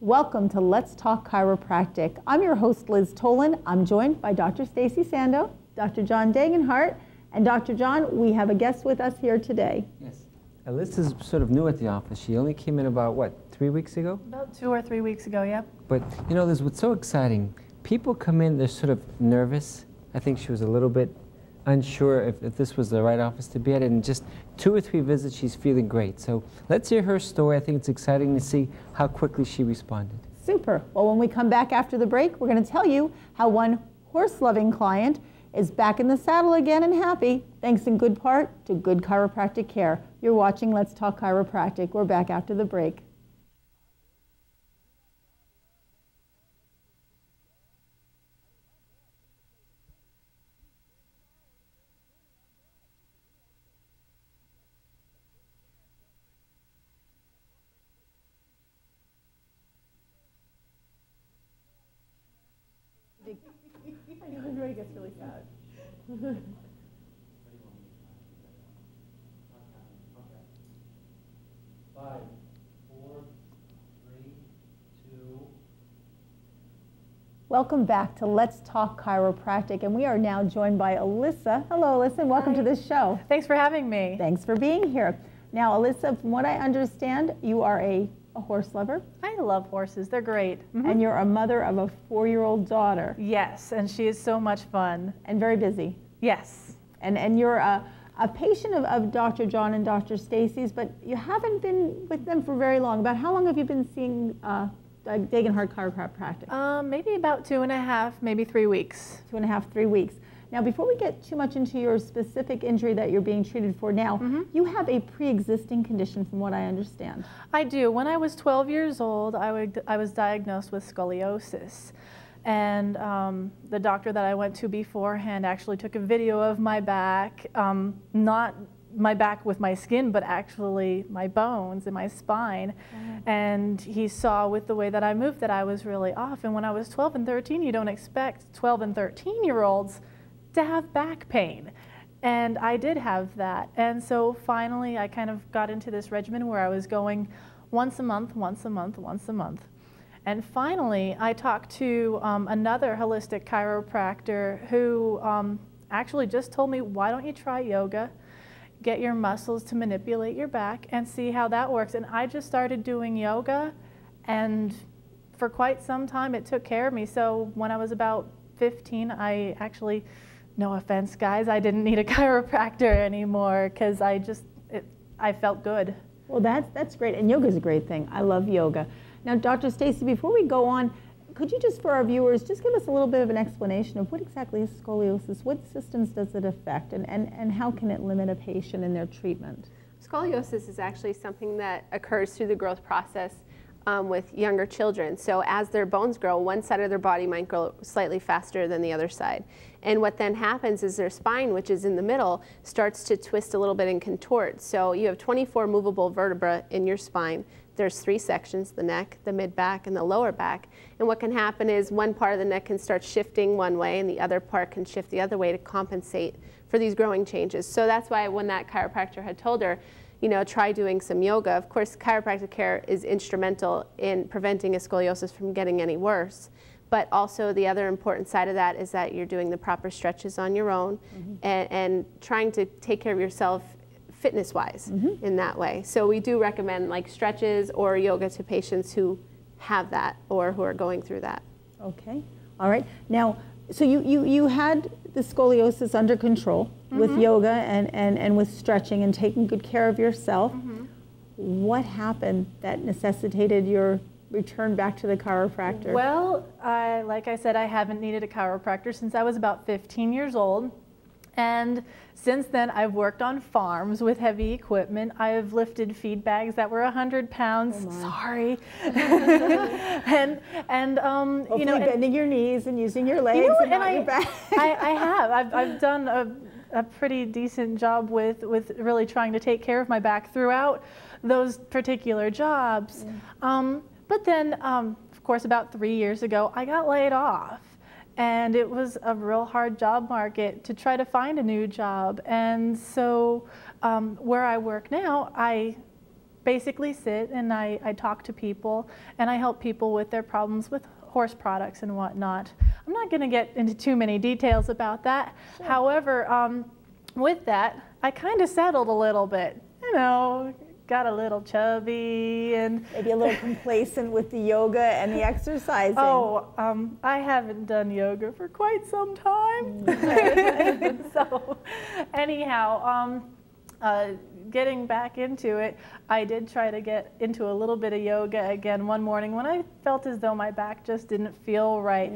Welcome to Let's Talk Chiropractic. I'm your host, Liz Tolan. I'm joined by Dr. Stacy Sando, Dr. John Dagenhart, and Dr. John, we have a guest with us here today. Yes. Alyssa's sort of new at the office. She only came in about, what, 3 weeks ago? About 2 or 3 weeks ago, yep. But, you know, Liz, what's so exciting, people come in, they're sort of nervous. I think she was a little bit unsure if this was the right office to be at, and just 2 or 3 visits, she's feeling great. So let's hear her story. I think it's exciting to see how quickly she responded. Super. Well, when we come back after the break, we're going to tell you how one horse-loving client is back in the saddle again and happy, thanks in good part to good chiropractic care. You're watching Let's Talk Chiropractic. We're back after the break. Everybody gets really sad. 5, 4, 3, 2. Welcome back to Let's Talk Chiropractic, and we are now joined by Alyssa. Hello, Alyssa, and welcome to this show. Thanks for having me. Thanks for being here. Now, Alyssa, from what I understand, you are a horse lover. I love horses. They're great. And you're a mother of a 4-year-old daughter. Yes, and she is so much fun. And very busy. Yes. And you're a patient of Dr. John and Dr. Stacy's, but you haven't been with them for very long. About how long have you been seeing Dagenhart Chiropractic? Maybe about 2.5, maybe 3 weeks. 2.5, 3 weeks. Now, before we get too much into your specific injury that you're being treated for now, you have a pre-existing condition from what I understand. I do. When I was 12 years old, I was diagnosed with scoliosis. And the doctor that I went to beforehand actually took a video of my back, not my back with my skin, but actually my bones and my spine. And he saw with the way that I moved that I was really off. And when I was 12 and 13, you don't expect 12 and 13-year-olds to have back pain. And I did have that. And so finally I kind of got into this regimen where I was going once a month, once a month, once a month. And finally I talked to another holistic chiropractor who actually just told me, why don't you try yoga, get your muscles to manipulate your back and see how that works. And I just started doing yoga, and for quite some time it took care of me. So when I was about 15, I actually, no offense guys, I didn't need a chiropractor anymore because I felt good. Well, that's great, and yoga is a great thing. I love yoga. Now, Dr. Stacy, before we go on, could you just, for our viewers, just give us a little bit of an explanation of what exactly is scoliosis? What systems does it affect, and how can it limit a patient in their treatment? Scoliosis is actually something that occurs through the growth process with younger children. So as their bones grow, one side of their body might grow slightly faster than the other side. And what then happens is their spine, which is in the middle, starts to twist a little bit and contort. So you have 24 movable vertebrae in your spine. There's 3 sections, the neck, the mid-back, and the lower back. And what can happen is one part of the neck can start shifting one way and the other part can shift the other way to compensate for these growing changes. So that's why when that chiropractor had told her, you know, try doing some yoga. Of course, chiropractic care is instrumental in preventing a scoliosis from getting any worse. But also the other important side of that is that you're doing the proper stretches on your own and trying to take care of yourself fitness-wise in that way. So we do recommend like stretches or yoga to patients who have that or who are going through that. Okay. All right. Now, so you had the scoliosis under control with yoga and with stretching and taking good care of yourself. What happened that necessitated your return back to the chiropractor? Well, like I said, I haven't needed a chiropractor since I was about 15 years old. And since then, I've worked on farms with heavy equipment. I've lifted feed bags that were 100 pounds. Oh, sorry. and Hopefully you know, bending your knees and using your legs and not your back. I have. I've done a pretty decent job with really trying to take care of my back throughout those particular jobs. But then, of course, about 3 years ago, I got laid off. And it was a real hard job market to try to find a new job. And so where I work now, I basically sit and I talk to people and I help people with their problems with horse products and whatnot. I'm not going to get into too many details about that. Sure. However, with that, I kind of settled a little bit, you know, got a little chubby and maybe a little complacent with the yoga and the exercising. Oh, I haven't done yoga for quite some time. So anyhow, getting back into it, I did try to get into a little bit of yoga again one morning when I felt as though my back just didn't feel right.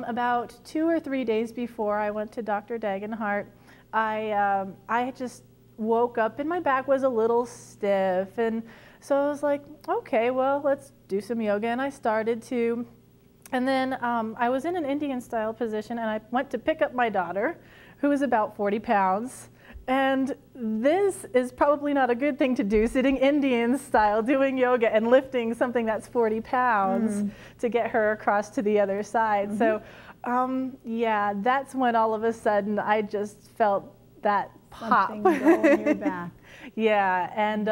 About 2 or 3 days before I went to Dr. Dagenhart, I just woke up and my back was a little stiff, and so I was like, okay, well, let's do some yoga, and I started to. And then I was in an Indian style position and I went to pick up my daughter, who was about 40 pounds. And this is probably not a good thing to do, sitting Indian style, doing yoga and lifting something that's 40 pounds to get her across to the other side. So yeah, that's when all of a sudden I just felt that pop. Something go in your back. Yeah, and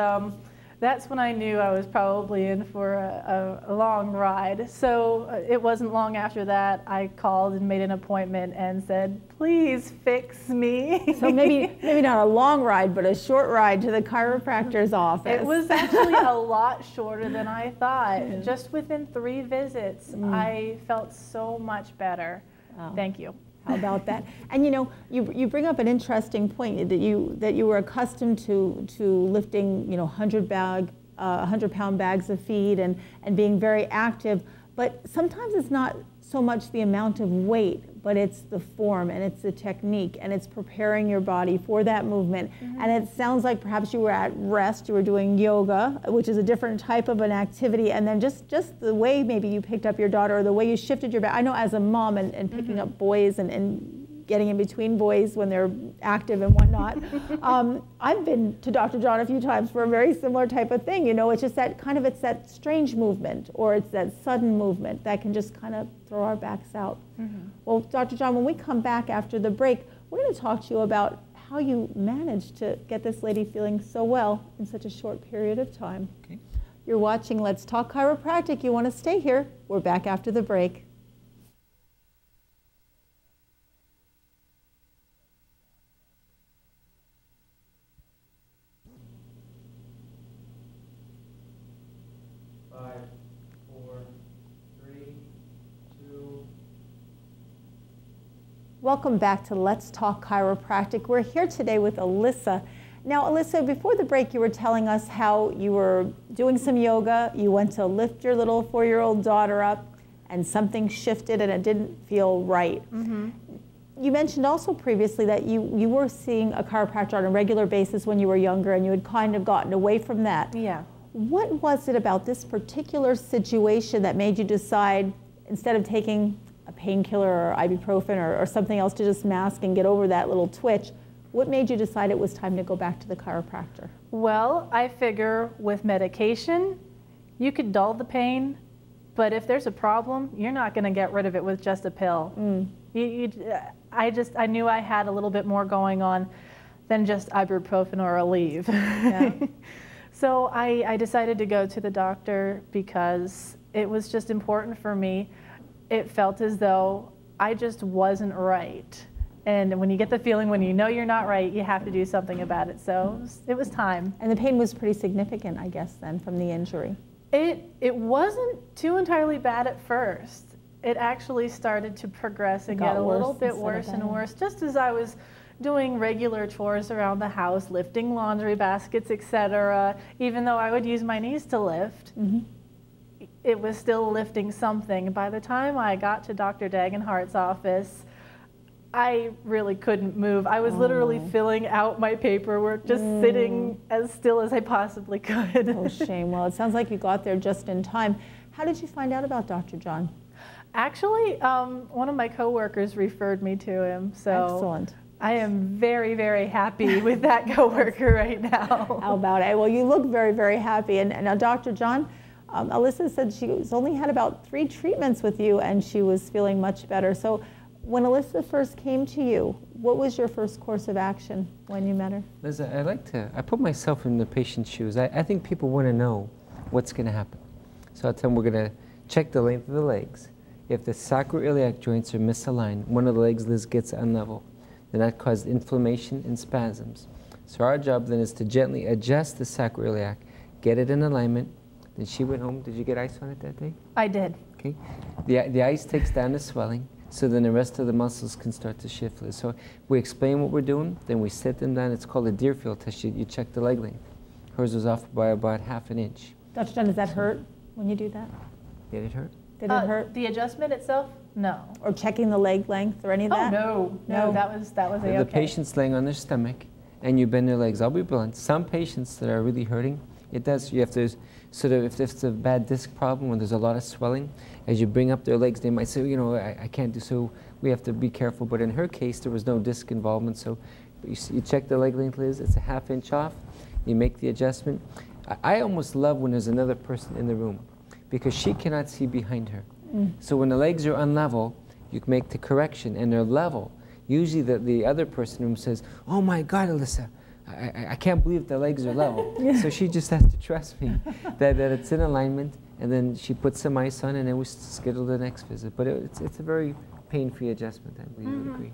that's when I knew I was probably in for a long ride. So it wasn't long after that I called and made an appointment and said, please fix me. So maybe not a long ride, but a short ride to the chiropractor's office. It was actually a lot shorter than I thought. Just within 3 visits, I felt so much better. Wow. Thank you. How about that? And you know, you bring up an interesting point that you were accustomed to lifting, you know, 100-pound bags of feed and being very active. But sometimes it's not so much the amount of weight, but it's the form and it's the technique and it's preparing your body for that movement. And it sounds like perhaps you were at rest, you were doing yoga, which is a different type of an activity, and then just the way maybe you picked up your daughter or the way you shifted your back. I know as a mom and picking up boys and getting in between boys when they're active and whatnot. I've been to Dr. John a few times for a very similar type of thing. You know, it's just that kind of, it's that strange movement or it's that sudden movement that can just kind of throw our backs out. Well, Dr. John, when we come back after the break, we're going to talk to you about how you managed to get this lady feeling so well in such a short period of time. Okay. You're watching Let's Talk Chiropractic. You want to stay here. We're back after the break. Welcome back to Let's Talk Chiropractic. We're here today with Alyssa. Now, Alyssa, before the break, you were telling us how you were doing some yoga. You went to lift your little 4-year-old daughter up, and something shifted and it didn't feel right. You mentioned also previously that you were seeing a chiropractor on a regular basis when you were younger, and you had kind of gotten away from that. Yeah. What was it about this particular situation that made you decide, instead of taking a painkiller or ibuprofen or something else to just mask and get over that little twitch, what made you decide it was time to go back to the chiropractor? Well, I figure with medication, you could dull the pain, but if there's a problem, you're not going to get rid of it with just a pill. I knew I had a little bit more going on than just ibuprofen or Aleve. Yeah. So I decided to go to the doctor because it was just important for me. It felt as though I just wasn't right. And when you get the feeling when you know you're not right, you have to do something about it. So it was time. And the pain was pretty significant, I guess, then, from the injury. It wasn't too entirely bad at first. It actually started to progress and get a little bit worse and worse, just as I was doing regular chores around the house, lifting laundry baskets, etc. Even though I would use my knees to lift, it was still lifting something. By the time I got to Dr. Dagenhart's office, I really couldn't move. I was literally filling out my paperwork, just sitting as still as I possibly could. Oh, shame. Well, it sounds like you got there just in time. How did you find out about Dr. John? Actually, one of my coworkers referred me to him. So excellent. I am very, very happy with that coworker right now. How about it? Well, you look very, very happy. And now, Dr. John, Alyssa said she's only had about 3 treatments with you and she was feeling much better. So When Alyssa first came to you, what was your first course of action when you met her? Liz, I put myself in the patient's shoes. I think people want to know what's going to happen. So I'll tell them we're going to check the length of the legs. If the sacroiliac joints are misaligned, one of the legs, Liz, gets unlevel, then that causes inflammation and spasms. So our job then is to gently adjust the sacroiliac, get it in alignment. Then she went home. Did you get ice on it that day? I did. Okay. The ice takes down the swelling, so then the rest of the muscles can start to shift. Liz. So we explain what we're doing, then we sit them down. It's called a Deerfield test. You check the leg length. Hers was off by about ½ an inch. Dr. John, does that hurt when you do that? Did it hurt? Did it hurt? The adjustment itself? No. Or checking the leg length or any of Oh, that? no. That was The okay. patient's laying on their stomach, and you bend their legs. I'll be blunt. Some patients that are really hurting, it does. You have to sort of, if it's a bad disc problem when there's a lot of swelling, as you bring up their legs, they might say, you know, I can't do so. We have to be careful. But in her case, there was no disc involvement. So you check the leg length, Liz. It's a ½ inch off. You make the adjustment. I almost love when there's another person in the room because she cannot see behind her. So when the legs are unlevel, you can make the correction and they're level. Usually the other person in the room says, oh my God, Alyssa, I can't believe the legs are level. So she just has to trust me that it's in alignment, and then she puts some ice on, and then we schedule the next visit. But it's a very pain-free adjustment, I believe you would agree.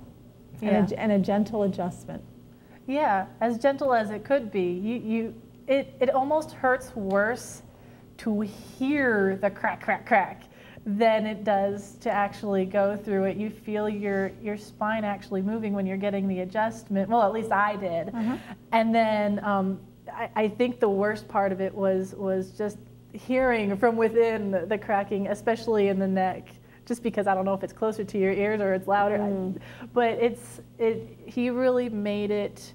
Yeah. And a gentle adjustment. Yeah, as gentle as it could be. It almost hurts worse to hear the crack, crack, crack than it does to actually go through it. You feel your spine actually moving when you're getting the adjustment. Well, at least I did. And then I think the worst part of it was just hearing from within the cracking, especially in the neck. Just because I don't know if it's closer to your ears or it's louder, but he really made it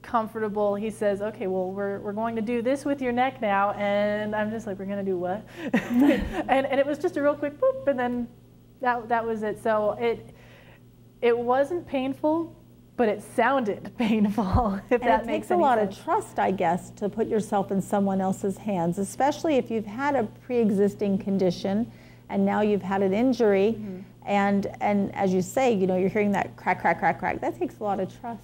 comfortable. He says, okay, well, we're going to do this with your neck now, and I'm just like, we're going to do what? and it was just a real quick boop, and then that was it. So it wasn't painful, but it sounded painful, if that makes sense. It takes a lot of trust, I guess, to put yourself in someone else's hands, especially if you've had a pre-existing condition and now you've had an injury, and as you say, you know, you're hearing that crack, crack, crack, crack. That takes a lot of trust.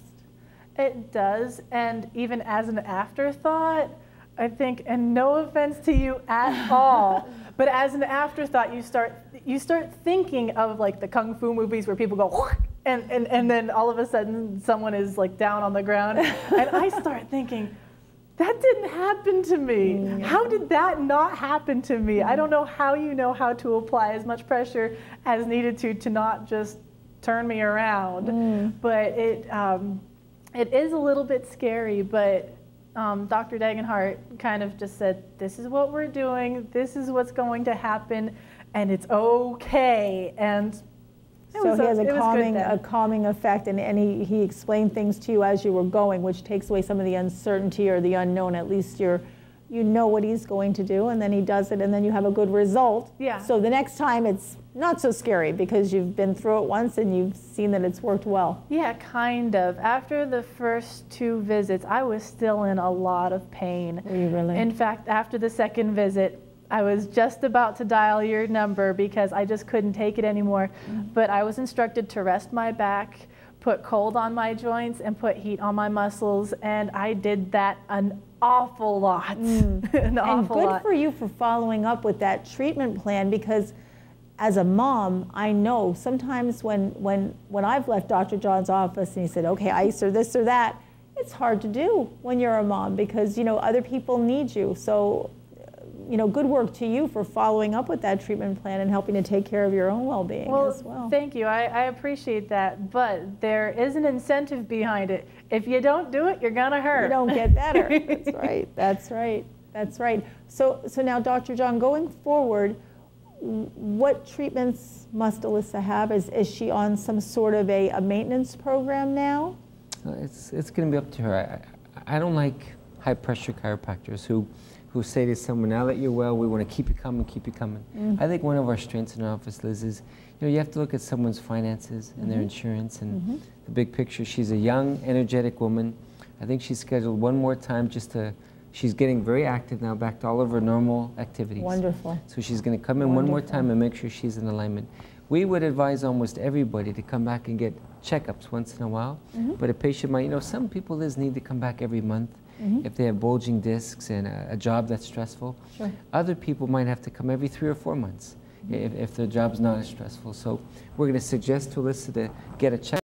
It does, and even as an afterthought, I think, and no offense to you at all, but as an afterthought, you start thinking of like the kung fu movies where people go, and then all of a sudden someone is like down on the ground, and I start thinking, that didn't happen to me. How did that not happen to me? I don't know how you know how to apply as much pressure as needed to not just turn me around, but it is a little bit scary, but Dr. Dagenhart kind of just said, this is what we're doing, this is what's going to happen, and it's okay. And so he has a calming effect, and he explained things to you as you were going, which takes away some of the uncertainty or the unknown. At least you know what he's going to do, and then he does it, and then you have a good result. Yeah. So the next time it's not so scary because you've been through it once and you've seen that it's worked well. Yeah, kind of. After the first 2 visits, I was still in a lot of pain. Were you really? In fact, after the second visit, I was just about to dial your number because I just couldn't take it anymore. But I was instructed to rest my back, put cold on my joints, and put heat on my muscles, and I did that an awful lot. And good for you for following up with that treatment plan, because as a mom, I know sometimes when I've left Dr. John's office and he said, okay, ice or this or that, it's hard to do when you're a mom because, you know, other people need you. So, you know, good work to you for following up with that treatment plan and helping to take care of your own well-being as well. Thank you. I appreciate that, but there is an incentive behind it. If you don't do it, you're gonna hurt. You don't get better. That's right. That's right. That's right. So now, Dr. John, going forward, what treatments must Alyssa have? Is she on some sort of a maintenance program now? It's going to be up to her. I don't like high-pressure chiropractors who say to someone, now that you're well, we want to keep you coming, keep you coming. I think one of our strengths in our office, Liz, is you have to look at someone's finances and their insurance and the big picture. She's a young, energetic woman. I think she's scheduled one more time just to She's getting very active now, back to all of her normal activities. Wonderful. So she's going to come in one more time and make sure she's in alignment. We would advise almost everybody to come back and get checkups once in a while. But a patient might, you know, some people need to come back every month if they have bulging discs and a job that's stressful. Sure. Other people might have to come every 3 or 4 months if their job's not as stressful. So we're going to suggest to Alyssa to get a check.